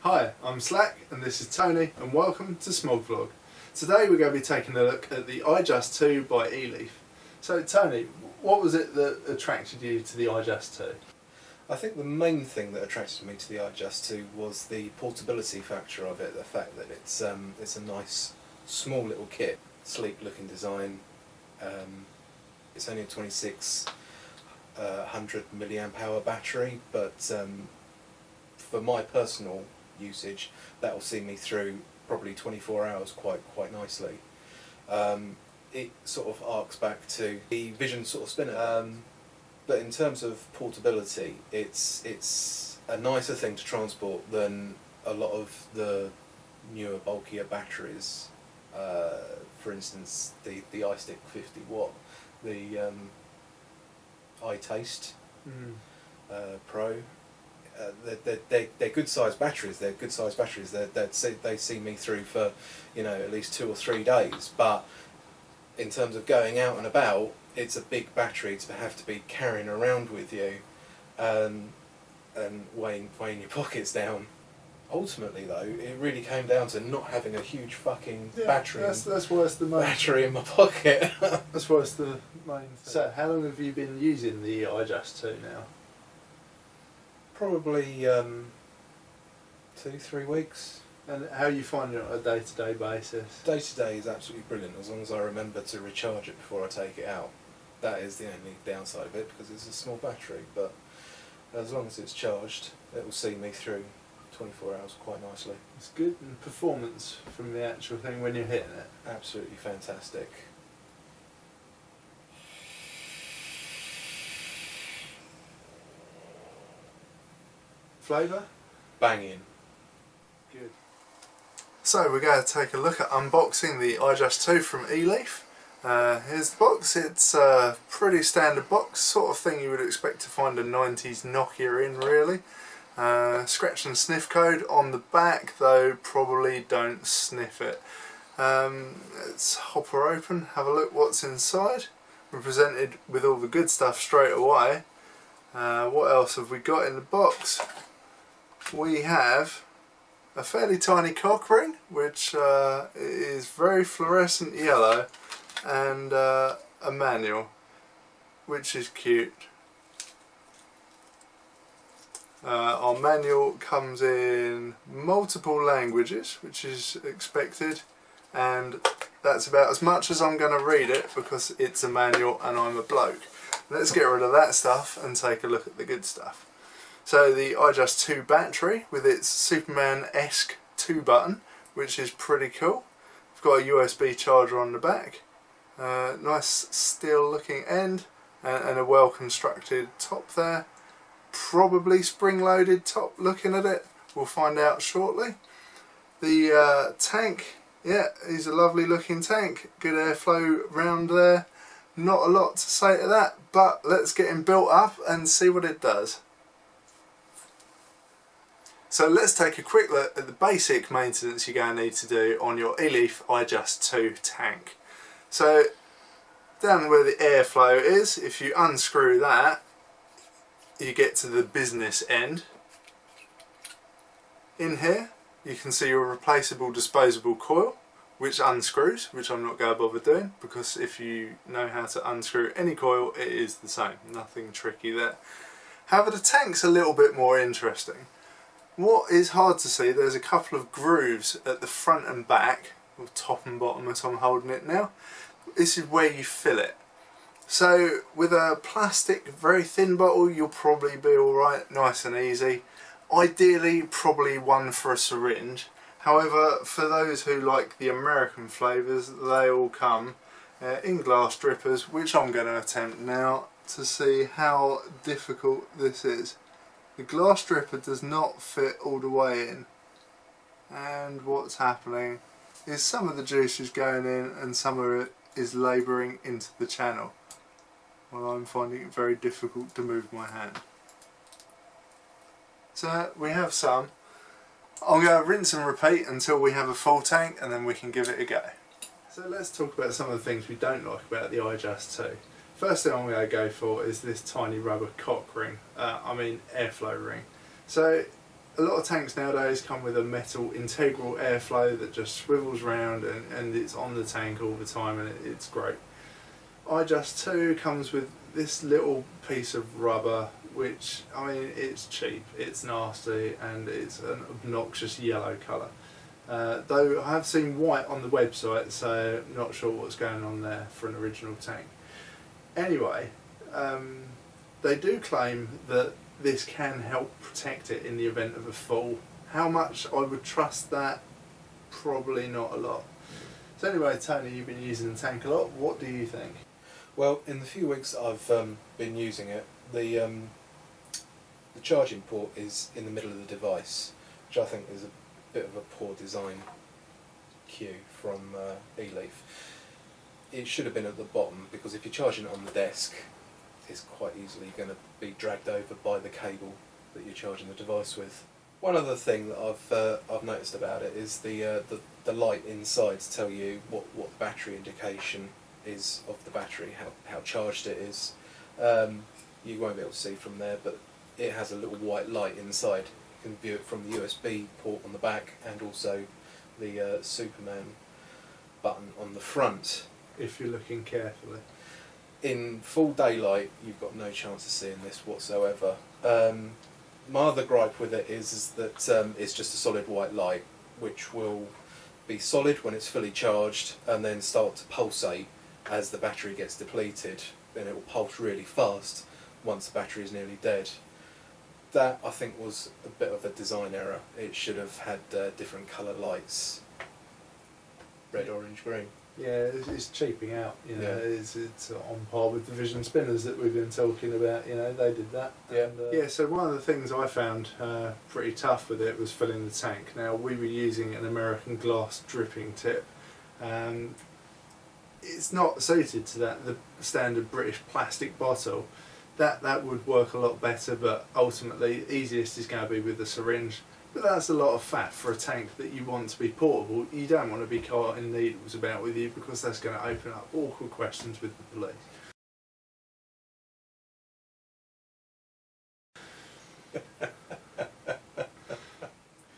Hi, I'm Slack and this is Tony and welcome to Smog Vlog. Today we're going to be taking a look at the Ijust 2 by Eleaf. So Tony, what was it that attracted you to the Ijust 2? I think the main thing that attracted me to the Ijust 2 was the portability factor of it, the fact that it's a nice small little kit, sleek looking design. It's only a 2600 milliamp hour battery, but for my personal usage that will see me through probably 24 hours quite nicely. It sort of arcs back to the Vision sort of spinner. But in terms of portability, it's a nicer thing to transport than a lot of the newer, bulkier batteries. For instance, the iStick 50 watt, the iTaste Pro. They're good sized batteries. They're good sized batteries. They see me through for, at least 2 or 3 days. But in terms of going out and about, it's a big battery to have to be carrying around with you, and weighing your pockets down. Ultimately, though, it really came down to not having a huge fucking battery. That's why it's the main battery in my pocket. That's why it's the main thing. So, how long have you been using the Ijust 2 now? Probably 2-3 weeks. And how are you finding it on a day-to-day basis? Day-to-day is absolutely brilliant, as long as I remember to recharge it before I take it out. That is the only downside of it, because it's a small battery, but as long as it's charged, it will see me through 24 hours quite nicely. It's good. And performance from the actual thing when you're hitting it? Absolutely fantastic. Flavour? Banging. Good. So we're going to take a look at unboxing the Ijust 2 from Eleaf. Here's the box. It's a pretty standard box, sort of thing you would expect to find a 90s Nokia in, really. Scratch and sniff code on the back, though probably don't sniff it. Let's hop her open, have a look what's inside. We're presented with all the good stuff straight away. What else have we got in the box? We have a fairly tiny cock ring, which is very fluorescent yellow, and a manual, which is cute. Our manual comes in multiple languages, which is expected, and that's about as much as I'm going to read it because it's a manual and I'm a bloke. Let's get rid of that stuff and take a look at the good stuff. So the Ijust 2 battery with its Superman-esque 2 button, which is pretty cool. We've got a USB charger on the back, nice steel looking end, and a well constructed top there. Probably spring loaded top, looking at it, we'll find out shortly. The tank, yeah, is a lovely looking tank, good airflow round there. Not a lot to say to that, but let's get him built up and see what it does. So let's take a quick look at the basic maintenance you're going to need to do on your Eleaf Ijust 2 tank. So down where the airflow is, if you unscrew that, you get to the business end. In here you can see your replaceable disposable coil, which unscrews, which I'm not going to bother doing, because if you know how to unscrew any coil, it is the same, nothing tricky there. However, the tank's a little bit more interesting. What is hard to see, there's a couple of grooves at the front and back, or top and bottom as I'm holding it now. This is where you fill it. So with a plastic, very thin bottle, you'll probably be alright, nice and easy. Ideally, probably one for a syringe. However, for those who like the American flavours, they all come in glass drippers, which I'm going to attempt now to see how difficult this is. The glass dripper does not fit all the way in, and what's happening is some of the juice is going in and some of it is labouring into the channel. Well, I'm finding it very difficult to move my hand. So we have some. I'm going to rinse and repeat until we have a full tank, and then we can give it a go. So let's talk about some of the things we don't like about the Ijust 2. First thing I'm going to go for is this tiny rubber cock ring, airflow ring. So a lot of tanks nowadays come with a metal integral airflow that just swivels round and it's on the tank all the time, and it's great. Ijust 2 comes with this little piece of rubber, which, I mean, it's cheap, it's nasty, and it's an obnoxious yellow colour. Though I have seen white on the website, so I'm not sure what's going on there for an original tank. Anyway, they do claim that this can help protect it in the event of a fall. How much I would trust that? Probably not a lot. So anyway, Tony, you've been using the tank a lot. What do you think? Well, in the few weeks I've been using it, the charging port is in the middle of the device, which I think is a bit of a poor design cue from Eleaf. It should have been at the bottom, because if you're charging it on the desk, it's quite easily going to be dragged over by the cable that you're charging the device with. One other thing that I've noticed about it is the light inside to tell you what the battery indication is of the battery, how charged it is. You won't be able to see from there, but it has a little white light inside. You can view it from the USB port on the back, and also the Superman button on the front. If you're looking carefully. In full daylight, you've got no chance of seeing this whatsoever. My other gripe with it is that it's just a solid white light, which will be solid when it's fully charged and then start to pulsate as the battery gets depleted. Then it will pulse really fast once the battery is nearly dead. That, I think, was a bit of a design error. It should have had different colour lights. Red, orange, green. Yeah, it's cheaping out, you know. Yeah. It's on par with the Vision spinners that we've been talking about, you know, they did that. Yeah. And, yeah, so one of the things I found pretty tough with it was filling the tank. Now, we were using an American glass dripping tip. It's not suited to that, the standard British plastic bottle. That would work a lot better, but ultimately easiest is going to be with the syringe. But that's a lot of fat for a tank that you want to be portable. You don't want to be carting needles about with you, because that's going to open up awkward questions with the police.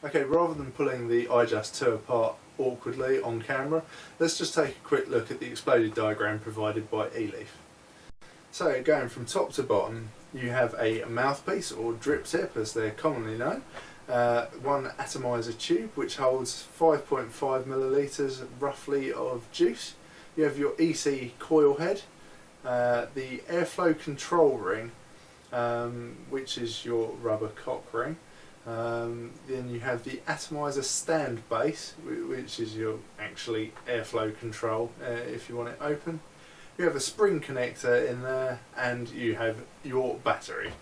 Okay, rather than pulling the Ijust 2 apart awkwardly on camera, let's just take a quick look at the exploded diagram provided by Eleaf. So, going from top to bottom, you have a mouthpiece, or drip tip as they're commonly known. One atomizer tube which holds 5.5 millilitres roughly of juice. You have your EC coil head, the airflow control ring, which is your rubber cock ring. Then you have the atomizer stand base, which is your actually airflow control if you want it open. You have a spring connector in there, and you have your battery.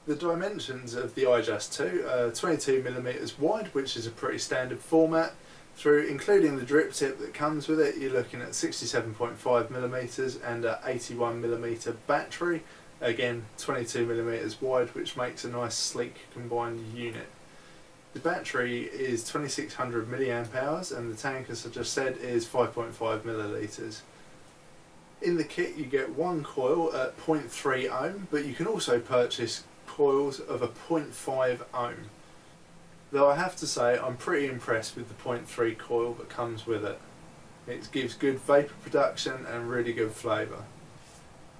The dimensions of the Ijust 2 are 22mm wide, which is a pretty standard format. Through including the drip tip that comes with it, you're looking at 67.5mm and an 81mm battery. Again, 22mm wide, which makes a nice sleek combined unit. The battery is 2600 milliamp hours, and the tank, as I just said, is 5.5 millilitres. In the kit you get one coil at 0.3 ohm, but you can also purchase coils of a 0.5 ohm. Though I have to say I'm pretty impressed with the 0.3 coil that comes with it. It gives good vapour production and really good flavour.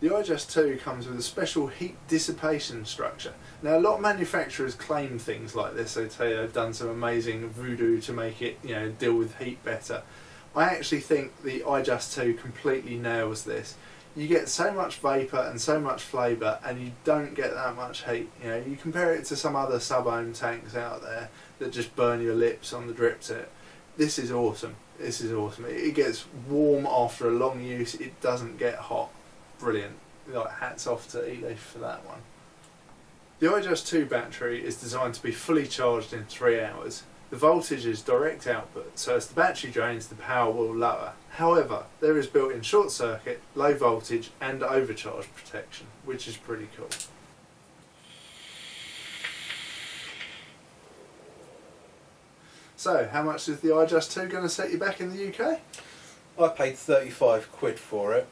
The Ijust 2 comes with a special heat dissipation structure. Now, a lot of manufacturers claim things like this. They tell you they've done some amazing voodoo to make it, you know, deal with heat better. I actually think the Ijust 2 completely nails this. You get so much vapour and so much flavour, and you don't get that much heat. You know, you compare it to some other sub-ohm tanks out there that just burn your lips on the drip tip. This is awesome. This is awesome. It gets warm after a long use. It doesn't get hot. Brilliant. Like, hats off to Eleaf for that one. The Ijust 2 battery is designed to be fully charged in 3 hours. The voltage is direct output, so as the battery drains, the power will lower. However, there is built-in short circuit, low voltage and overcharge protection, which is pretty cool. So, how much is the Ijust 2 going to set you back in the UK? I paid 35 quid for it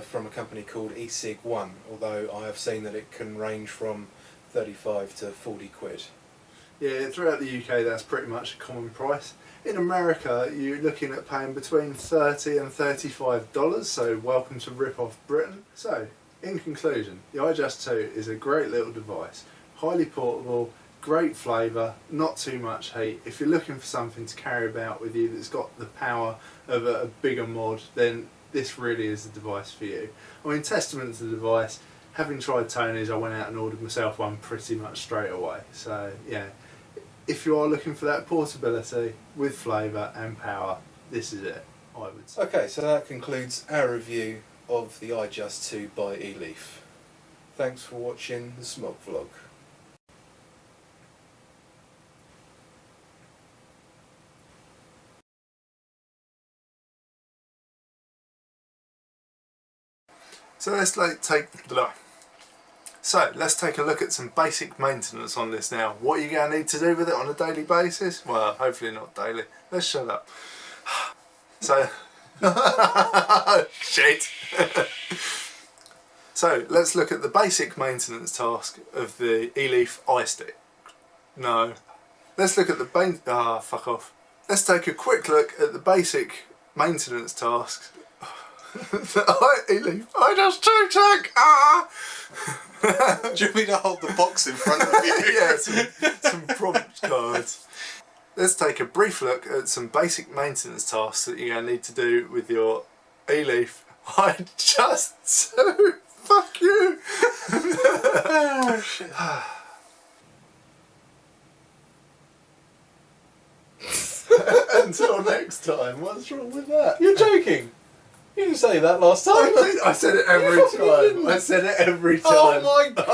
from a company called Smog, although I have seen that it can range from 35 to 40 quid. Yeah, throughout the UK that's pretty much a common price. In America you're looking at paying between $30 and $35, so welcome to rip off Britain. So, in conclusion, the Ijust 2 is a great little device, highly portable, great flavour, not too much heat. If you're looking for something to carry about with you that's got the power of a bigger mod, then this really is the device for you. I mean, testament to the device, having tried Tony's, I went out and ordered myself one pretty much straight away. So yeah, if you are looking for that portability with flavour and power, this is it, I would say. Okay, so that concludes our review of the Ijust 2 by Eleaf. Thanks for watching the Smog vlog. So let's take a look at some basic maintenance on this now. What are you going to need to do with it on a daily basis? Well, hopefully not daily. Let's shut up. So, shit. So let's look at the basic maintenance task of the Eleaf Ijust. No. Let's look at the fuck off. Let's take a quick look at the basic maintenance tasks. Eleaf Ijust 2 tank. Do you want me to hold the box in front of you? Yeah, some prompt cards. Let's take a brief look at some basic maintenance tasks that you're going to need to do with your Eleaf Ijust 2. Fuck you! Oh, shit. Until next time, what's wrong with that? You're joking! You didn't say that last time. I said it every time. I said it every time. Oh my god!